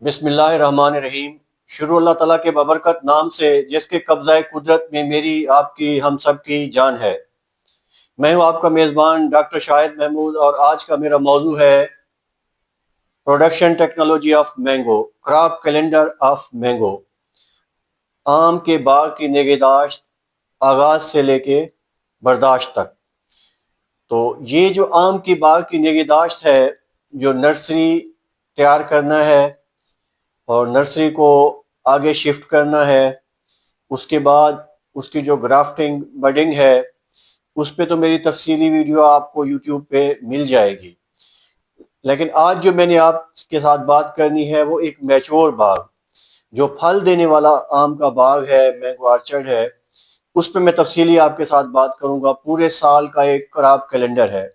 बिस्मिल्लाहिर्रहमानिर्रहीम। शुरू अल्लाह ताला के बबरकत नाम से जिसके कब्ज़ाए कुदरत में मेरी आपकी हम सब की जान है। मैं हूँ आपका मेज़बान डॉक्टर शाहिद महमूद और आज का मेरा मौजू है production technology of mango, crop calendar of mango. आम के बाग की निगहदाश्त आगाज़ से लेके बर्दाश्त तक। तो ये जो आम की बाग की निगहदाश्त है, जो नर्सरी तैयार करना है और नर्सरी को आगे शिफ्ट करना है, उसके बाद उसकी जो ग्राफ्टिंग बडिंग है उस पे तो मेरी तफसीली वीडियो आपको यूट्यूब पे मिल जाएगी। लेकिन आज जो मैंने आपके साथ बात करनी है वो एक मैच्योर बाग, जो फल देने वाला आम का बाग है, मैंगो ऑर्चर्ड है, उस पे मैं तफसीली आपके साथ बात करूंगा। पूरे साल का एक क्रॉप कैलेंडर है,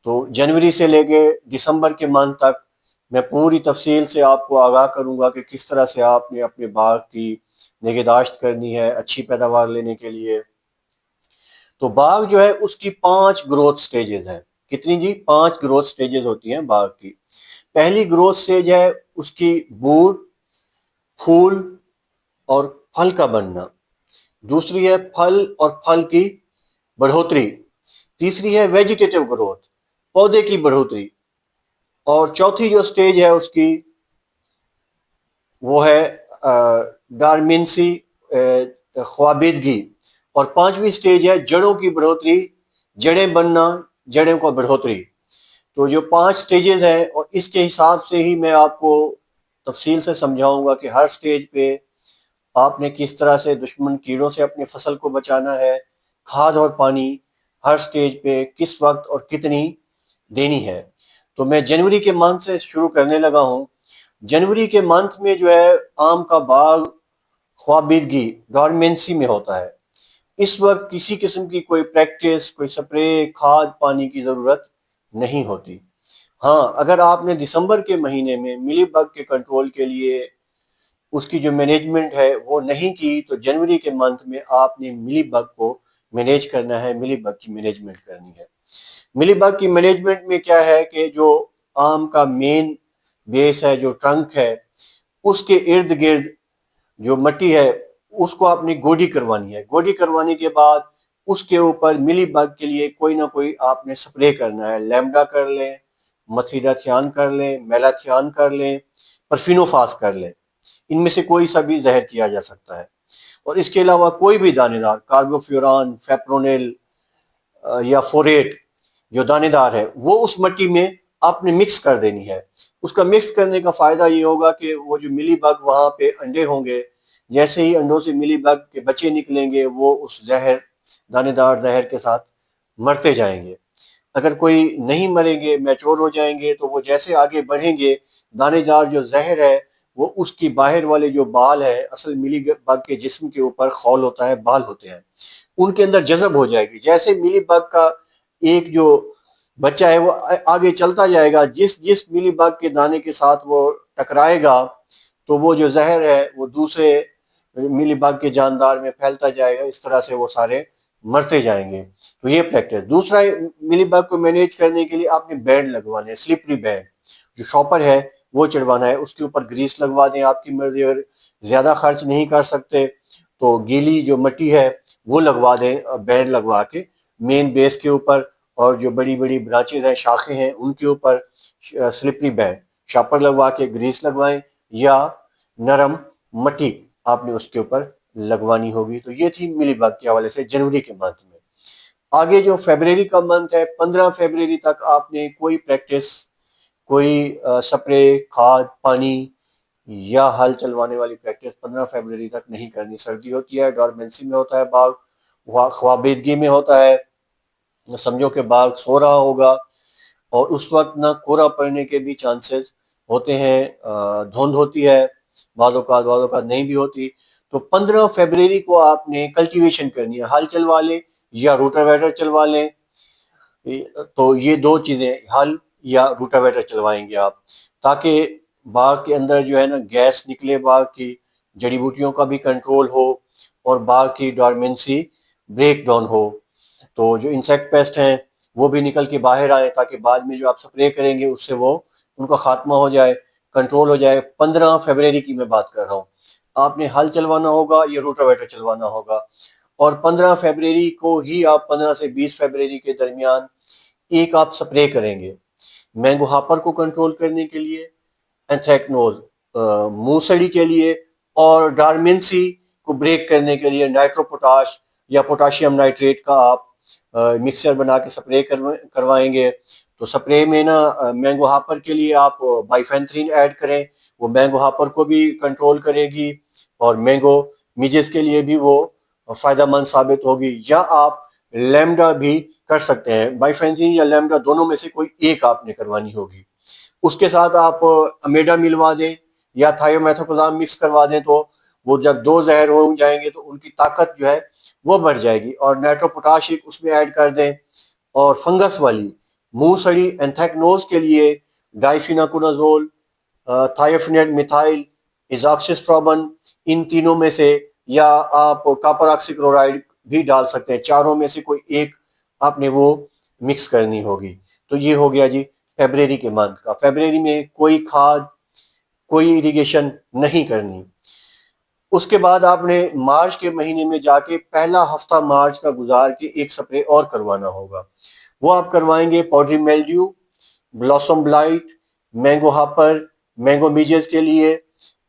तो जनवरी से लेके दिसंबर के मंथ तक मैं पूरी तफसील से आपको आगाह करूंगा कि किस तरह से आपने अपने बाग की निगहदाश्त करनी है अच्छी पैदावार लेने के लिए। तो बाग जो है उसकी 5 ग्रोथ स्टेजेस हैं। कितनी जी? 5 ग्रोथ स्टेजेस होती हैं बाग की। पहली ग्रोथ स्टेज है उसकी बूढ़, फूल और फल का बनना। दूसरी है फल और फल की बढ़ोतरी। तीसरी है वेजिटेटिव ग्रोथ, पौधे की बढ़ोतरी। और चौथी जो स्टेज है उसकी वो है डार्मिनसी, ख्वाबिदगी। और पांचवी स्टेज है जड़ों की बढ़ोतरी, जड़ें बनना, जड़ों को बढ़ोतरी। तो जो 5 स्टेजेस हैं और इसके हिसाब से ही मैं आपको तफसील से समझाऊंगा कि हर स्टेज पे आपने किस तरह से दुश्मन कीड़ों से अपनी फसल को बचाना है, खाद और पानी हर स्टेज पे किस वक्त और कितनी देनी है। तो मैं जनवरी के मंथ से शुरू करने लगा हूँ। जनवरी के मंथ में जो है आम का बाग ख्वाबिदगी, डॉर्मेंसी में होता है। इस वक्त किसी किस्म की कोई प्रैक्टिस, कोई स्प्रे, खाद पानी की ज़रूरत नहीं होती। हाँ, अगर आपने दिसंबर के महीने में मिली बग के कंट्रोल के लिए उसकी जो मैनेजमेंट है वो नहीं की, तो जनवरी के मंथ में आपने मिली बग को मैनेज करना है, मिली बग की मैनेजमेंट करनी है। मिली बग की मैनेजमेंट में क्या है कि जो आम का मेन बेस है, जो ट्रंक है, उसके इर्द गिर्द जो मट्टी है उसको आपने गोडी करवानी है। गोडी करवाने के बाद उसके ऊपर मिली बग के लिए कोई ना कोई आपने स्प्रे करना है। लैम्बडा कर लें, मथीराथियान कर लें, मेलाथियान कर लें, परफिनोफास कर लें। इनमें से कोई सा भी जहर किया जा सकता है। और इसके अलावा कोई भी दानेदार कार्बोफ्यूरान, फेप्रोनिल या फोरेट जो दानेदार है वो उस मिट्टी में आपने मिक्स कर देनी है। उसका मिक्स करने का फायदा ये होगा कि वो जो मिली बग वहां पे अंडे होंगे, जैसे ही अंडों से मिली बग के बच्चे निकलेंगे वो उस जहर, दानेदार जहर के साथ मरते जाएंगे। अगर कोई नहीं मरेंगे, मैच्योर हो जाएंगे, तो वो जैसे आगे बढ़ेंगे दानेदार जो जहर है वो उसकी बाहर वाले जो बाल है, असल मिली बग के जिस्म के ऊपर खौल होता है, बाल होते हैं, उनके अंदर जज़ब हो जाएगी। जैसे मिली बग का एक जो बच्चा है वो आगे चलता जाएगा, जिस जिस मिली बग के दाने के साथ वो टकराएगा तो वो जो जहर है वो दूसरे मिली बग के जानदार में फैलता जाएगा। इस तरह से वो सारे मरते जाएंगे। तो ये प्रैक्टिस। दूसरा, मिली बग को मैनेज करने के लिए आपने बैंड लगवाने हैं, स्लिपरी बैंड। जो शॉपर है वो चढ़वाना है, उसके ऊपर ग्रीस लगवा दें, आपकी मर्जी। अगर ज्यादा खर्च नहीं कर सकते तो गीली जो मिट्टी है वो लगवा दें, बैंड लगवा के मेन बेस के ऊपर। और जो बड़ी बड़ी ब्रांचेज हैं, शाखें हैं, उनके ऊपर स्लिपरी बैंड, शॉपर लगवा के ग्रीस लगवाएं, या नरम मट्टी आपने उसके ऊपर लगवानी होगी। तो ये थी मिली बग के हवाले से जनवरी के मंथ में। आगे जो फरवरी का मंथ है, 15 फरवरी तक आपने कोई प्रैक्टिस, कोई स्प्रे, खाद पानी या हल चलवाने वाली प्रैक्टिस 15 फरवरी तक नहीं करनी। सर्दी होती है, डॉर्मेंसी में होता है बाग, ख्वाबिदगी में होता है, समझो कि बाग सो रहा होगा और उस वक्त ना कोहरा पड़ने के भी चांसेस होते हैं, धुंध होती है, बाद औकात नहीं भी होती। तो 15 फरवरी को आपने कल्टीवेशन करनी है, हल चलवा लें या रोटावेटर चलवा लें। तो ये दो चीजें, हल या रोटावेटर चलवाएंगे आप, ताकि बाग के अंदर जो है ना गैस निकले, बाग की जड़ी बूटियों का भी कंट्रोल हो और बाग की डॉर्मेंसी ब्रेक डाउन हो। तो जो इंसेक्ट पेस्ट हैं वो भी निकल के बाहर आए, ताकि बाद में जो आप स्प्रे करेंगे उससे वो उनका खात्मा हो जाए। कंट्रोल हो जाए। 15 फरवरी की मैं बात कर रहा हूँ। आपने हल चलवाना होगा या रोटावेटर चलवाना होगा, और 15 फरवरी को ही आप 15 से 20 फरवरी के दरमियान एक आप स्प्रे करेंगे मैंगो हापर को कंट्रोल करने के लिए, एंथ्रेक्नोज मूसड़ी के लिए, और डार्मेंसी को ब्रेक करने के लिए नाइट्रोपोटाश या पोटाशियम नाइट्रेट का आप मिक्सचर बना के स्प्रे करवाएंगे। तो स्प्रे में ना मैंगो हापर के लिए आप बाइफेंथ्रीन ऐड करें, वो मैंगो हापर को भी कंट्रोल करेगी और मैंगो मिजेस के लिए भी वो फायदेमंद साबित होगी। या आप लैम्डा भी कर सकते हैं, बाइफेंथ्रीन या लैम्डा दोनों में से कोई एक आपने करवानी होगी। उसके साथ आप अमेडा मिलवा दें या थायोमेथोक्साम मिक्स करवा दें, तो वो जब दो जहर हो जाएंगे तो उनकी ताकत जो है वो बढ़ जाएगी। और नाइट्रो पोटाश एक उसमें ऐड कर दें। और फंगस वाली मुंह सड़ी एंथ्रेक्नोज के लिए डाइफिनाकोनाजोल, थायोफिनेट मिथाइल, इजॉक्सिस्ट्रोबिन, इन तीनों में से, या आप कॉपर ऑक्सीक्लोराइड भी डाल सकते हैं। चारों में से कोई एक आपने वो मिक्स करनी होगी। तो ये हो गया जी फरवरी के मंथ का। फरवरी में कोई खाद, कोई इरिगेशन नहीं करनी। उसके बाद आपने मार्च के महीने में जाके पहला हफ्ता मार्च का गुजार के एक स्प्रे और करवाना होगा। वो आप करवाएंगे powdery mildew, blossom blight, mango hopper, mango midges के लिए।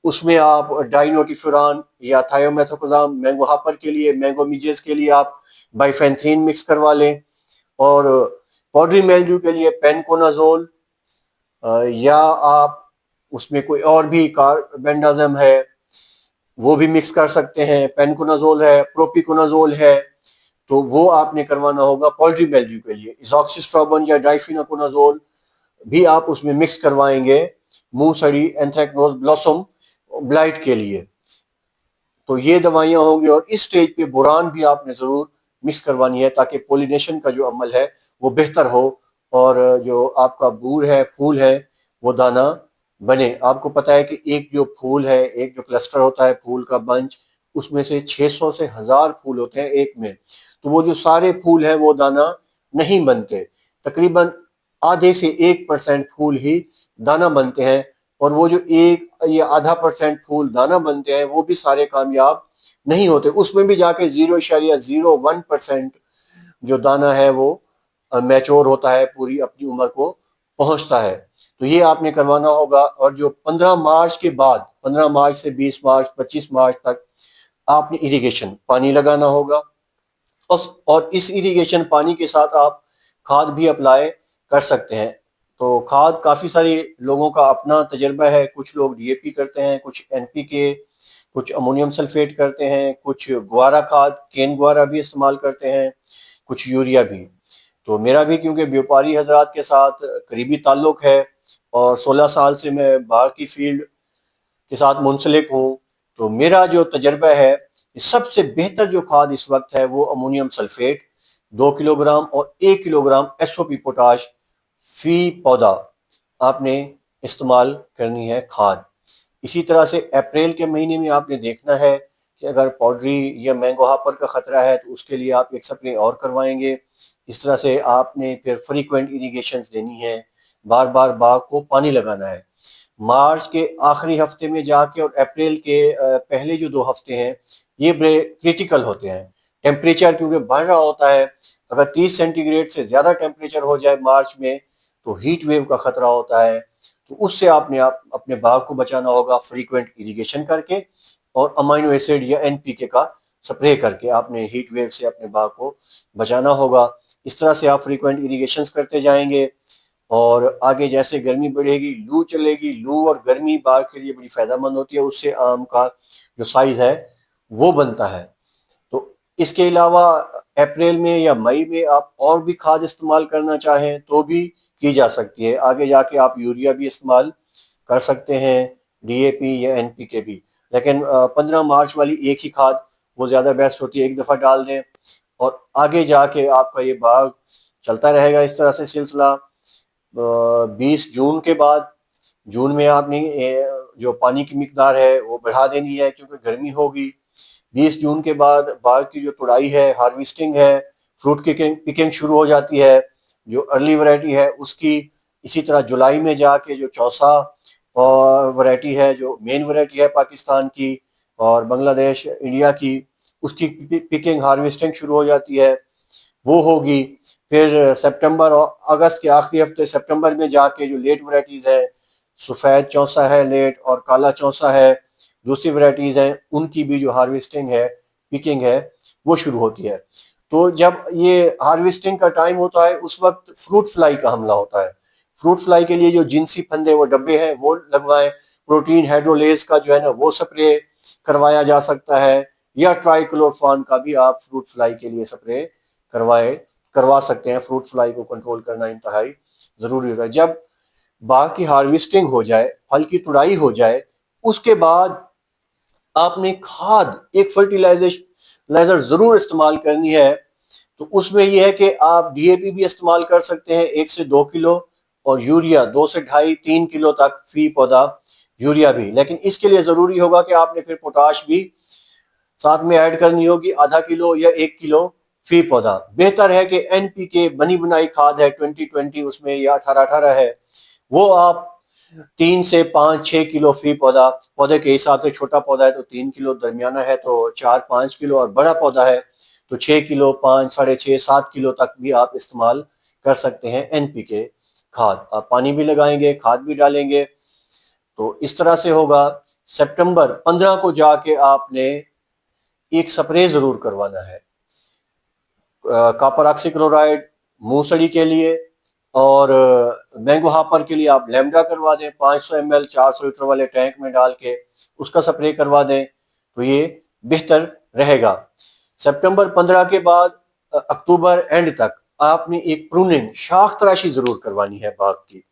उसमें आप डाइनोटिफ्यूरान या थायोमेथोक्साम मैंगो हापर के लिए, मैंगो मीजेस के लिए आप बाइफेंथ्रीन मिक्स करवा लें। और पाउडरी मेल्ड्यू के लिए पेनकोनाजोल, या आप उसमें कोई और भी कार्बेंडाजम है वो भी मिक्स कर सकते हैं। पेनकोनाजोल है, प्रोपिकोनाजोल है, तो वो आपने करवाना होगा पोल्ट्री मेल्ड्यू के लिए। इजॉक्सिस्ट्रोबिन या डाइफिनाकोनाजोल भी आप उसमें मिक्स करवाएंगे मुंह सड़ी एंथ्रेक्नोज ब्लॉसम ब्लाइट के लिए। तो ये दवाइयां होंगी। और इस स्टेज पे बोरान भी आपने जरूर मिक्स करवानी है ताकि पोलिनेशन का जो अमल है वो बेहतर हो और जो आपका बूर है, फूल है, वो दाना बने। आपको पता है कि एक जो फूल है, एक जो क्लस्टर होता है फूल का बंच, उसमें से 600 से 1000 फूल होते हैं एक में। तो वो जो सारे फूल है वो दाना नहीं बनते। तकरीबन आधे से 1% फूल ही दाना बनते हैं। और वो जो 1 या आधा% फूल दाना बनते हैं वो भी सारे कामयाब नहीं होते। उसमें भी जाके 0.01% जो दाना है वो मैच्योर होता है, पूरी अपनी उम्र को पहुंचता है। तो ये आपने करवाना होगा। और जो 15 मार्च के बाद, 15 मार्च से 20 मार्च 25 मार्च तक आपने इरिगेशन पानी लगाना होगा। और इस इरिगेशन पानी के साथ आप खाद भी अप्लाई कर सकते हैं। तो खाद काफ़ी सारे लोगों का अपना तजर्बा है। कुछ लोग डीएपी करते हैं, कुछ एनपीके, कुछ अमोनियम सल्फेट करते हैं, कुछ गुआरा खाद, केन गुआरा भी इस्तेमाल करते हैं, कुछ यूरिया भी। तो मेरा भी क्योंकि व्यापारी हजरात के साथ करीबी ताल्लुक है और 16 साल से मैं बाहर की फील्ड के साथ मुंसलिक हूँ, तो मेरा जो तजर्बा है, सबसे बेहतर जो खाद इस वक्त है वो अमोनियम सल्फेट 2 किलोग्राम और 1 किलोग्राम एसओपी पोटाश फी पौधा आपने इस्तेमाल करनी है खाद। इसी तरह से अप्रैल के महीने में आपने देखना है कि अगर पाउडरी या मैंगो हापर का खतरा है तो उसके लिए आप एक स्प्रे और करवाएंगे। इस तरह से आपने फिर फ्रीक्वेंट इरिगेशन देनी है, बार बार बाग को पानी लगाना है। मार्च के आखिरी हफ्ते में जाके और अप्रैल के पहले जो 2 हफ्ते हैं ये बड़े क्रिटिकल होते हैं। टेम्परेचर क्योंकि बढ़ रहा होता है, अगर 30 सेंटीग्रेड से ज़्यादा टेम्परेचर हो जाए मार्च में तो हीट वेव का खतरा होता है। तो उससे आपने अपने बाग को बचाना होगा फ्रीक्वेंट इरिगेशन करके और अमाइनो एसिड या एनपीके का स्प्रे करके आपने हीट वेव से अपने बाग को बचाना होगा। इस तरह से आप फ्रीक्वेंट इरिगेशन करते जाएंगे। और आगे जैसे गर्मी बढ़ेगी, लू चलेगी, लू और गर्मी बाग के लिए बड़ी फायदेमंद होती है। उससे आम का जो साइज है वो बनता है। तो इसके अलावा अप्रैल में या मई में आप और भी खाद इस्तेमाल करना चाहें तो भी की जा सकती है। आगे जाके आप यूरिया भी इस्तेमाल कर सकते हैं, डीएपी या एनपीके भी। लेकिन 15 मार्च वाली एक ही खाद वो ज़्यादा बेस्ट होती है, एक दफ़ा डाल दें और आगे जाके आपका ये बाग चलता रहेगा इस तरह से सिलसिला। 20 जून के बाद, जून में आपने जो पानी की मिकदार है वो बढ़ा देनी है क्योंकि गर्मी होगी। 20 जून के बाद बाग की जो तुड़ाई है, हार्वेस्टिंग है, फ्रूट की पिकिंग शुरू हो जाती है जो अर्ली वैरायटी है उसकी। इसी तरह जुलाई में जाके जो चौसा और वैरायटी है जो मेन वैरायटी है पाकिस्तान की और बांग्लादेश इंडिया की, उसकी पिकिंग हार्वेस्टिंग शुरू हो जाती है, वो होगी। फिर सितंबर और अगस्त के आखिरी हफ्ते सितंबर में जाके जो लेट वैरायटीज़ है, सफ़ेद चौसा है लेट और काला चौसा है दूसरी वैरायटीज़ हैं, उनकी भी जो हार्वेस्टिंग है पिकिंग है वो शुरू होती है। तो जब ये हार्वेस्टिंग का टाइम होता है उस वक्त फ्रूट फ्लाई का हमला होता है। फ्रूट फ्लाई के लिए जो जिनसी फंदे वो डब्बे हैं वो लगवाएं, प्रोटीन हाइड्रोलेज का जो है ना वो स्प्रे करवाया जा सकता है, या ट्राइक्लोरफॉन का भी आप फ्रूट फ्लाई के लिए स्प्रे करवा सकते हैं। फ्रूट फ्लाई को कंट्रोल करना इंतहाई ज़रूरी होगा। जब बाग की हार्वेस्टिंग हो जाए, फल की तुड़ाई हो जाए, उसके बाद आपने खाद एक फर्टिलाइजर ज़रूर इस्तेमाल करनी है। तो उसमें यह है कि आप डीएपी भी इस्तेमाल कर सकते हैं 1 से 2 किलो, और यूरिया 2 से ढाई 3 किलो तक फी पौधा यूरिया भी। लेकिन इसके लिए ज़रूरी होगा कि आपने फिर पोटाश भी साथ में ऐड करनी होगी, आधा किलो या 1 किलो फी पौधा। बेहतर है कि एनपीके बनी बनाई खाद है 2020 उसमें या 18-18 है, वो आप 3 से 5-6 किलो फी पौधा, पौधे के हिसाब से, छोटा पौधा है तो 3 किलो, दरमियाना है तो 4-5 किलो, और बड़ा पौधा है तो 6 किलो, 5, 6.5, 7 किलो तक भी आप इस्तेमाल कर सकते हैं एनपीके खाद। आप पानी भी लगाएंगे, खाद भी डालेंगे, तो इस तरह से होगा। सितंबर 15 को जाके आपने एक स्प्रे जरूर करवाना है कॉपर ऑक्सीक्लोराइड मूसड़ी के लिए, और मैंगो हापर के लिए आप लैम्डा करवा दें 500 ml 400 लीटर वाले टैंक में डाल के उसका स्प्रे करवा दें, तो ये बेहतर रहेगा। सितंबर 15 के बाद अक्टूबर एंड तक आपने एक प्रूनिंग शाख तराशी जरूर करवानी है बाग की।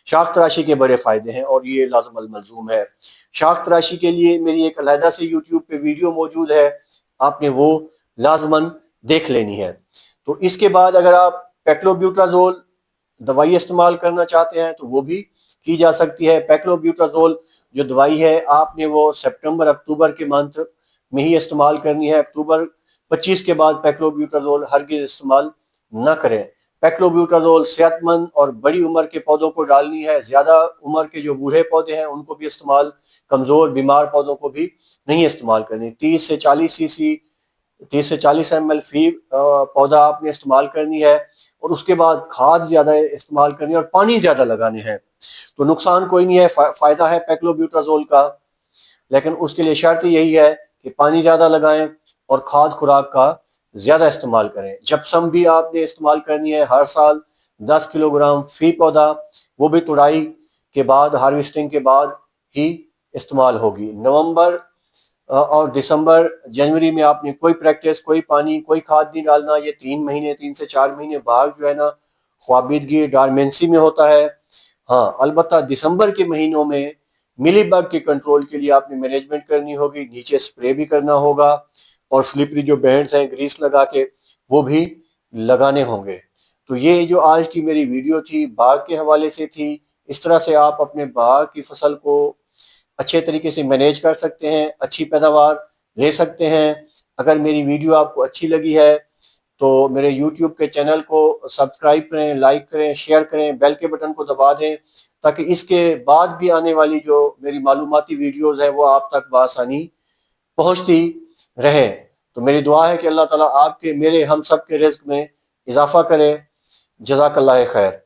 शाख तराशी के बड़े फायदे हैं और ये लाजम अल मलजूम है। शाख तराशी के लिए मेरी एक अलहदा से यूट्यूब पे वीडियो मौजूद है, आपने वो लाजमन देख लेनी है। तो इसके बाद अगर आप पेक्लोब्यूट्राजोल दवाई इस्तेमाल करना चाहते हैं तो वो भी की जा सकती है। पेक्लोब्यूट्राजोल जो दवाई है आपने वो सितंबर अक्टूबर के मंथ में ही इस्तेमाल करनी है। अक्टूबर 25 के बाद पेक्लोब्यूट्राजोल हरगिज इस्तेमाल न करें। पेक्लोब्यूट्राजोल सेहतमंद और बड़ी उम्र के पौधों को डालनी है, ज्यादा उम्र के जो बूढ़े पौधे हैं उनको भी इस्तेमाल, कमजोर बीमार पौधों को भी नहीं इस्तेमाल करनी। 30 से 40 सीसी 30 से 40 ml फी पौधा आपने इस्तेमाल करनी है, और उसके बाद खाद ज्यादा इस्तेमाल करनी है और पानी ज्यादा लगाने हैं। तो नुकसान कोई नहीं है, फायदा है पेक्लोब्यूट्राजोल का, लेकिन उसके लिए शर्त यही है कि पानी ज्यादा लगाएं और खाद खुराक का ज्यादा इस्तेमाल करें। जप्सम भी आपने इस्तेमाल करनी है हर साल 10 किलोग्राम फी पौधा, वो भी तुड़ाई के बाद हार्वेस्टिंग के बाद ही इस्तेमाल होगी। नवंबर और दिसंबर जनवरी में आपने कोई प्रैक्टिस, कोई पानी, कोई खाद नहीं डालना। ये 3 महीने 3 से 4 महीने बाग जो है ना ख्वाबिदगी डारमेंसी में होता है। हाँ, अलबत्ता दिसंबर के महीनों में मिली बग के कंट्रोल के लिए आपने मैनेजमेंट करनी होगी, नीचे स्प्रे भी करना होगा, और स्लिपरी जो बैंड्स हैं ग्रीस लगा के वो भी लगाने होंगे। तो ये जो आज की मेरी वीडियो थी बाग के हवाले से थी। इस तरह से आप अपने बाग की फसल को अच्छे तरीके से मैनेज कर सकते हैं, अच्छी पैदावार ले सकते हैं। अगर मेरी वीडियो आपको अच्छी लगी है तो मेरे YouTube के चैनल को सब्सक्राइब करें, लाइक करें, शेयर करें, बेल के बटन को दबा दें, ताकि इसके बाद भी आने वाली जो मेरी मालूमाती वीडियोस है वो आप तक बआसानी पहुंचती रहे। तो मेरी दुआ है कि अल्लाह ताला आपके, मेरे, हम सब के रिज्क में इजाफा करे। जज़ाकल्लाह खैर।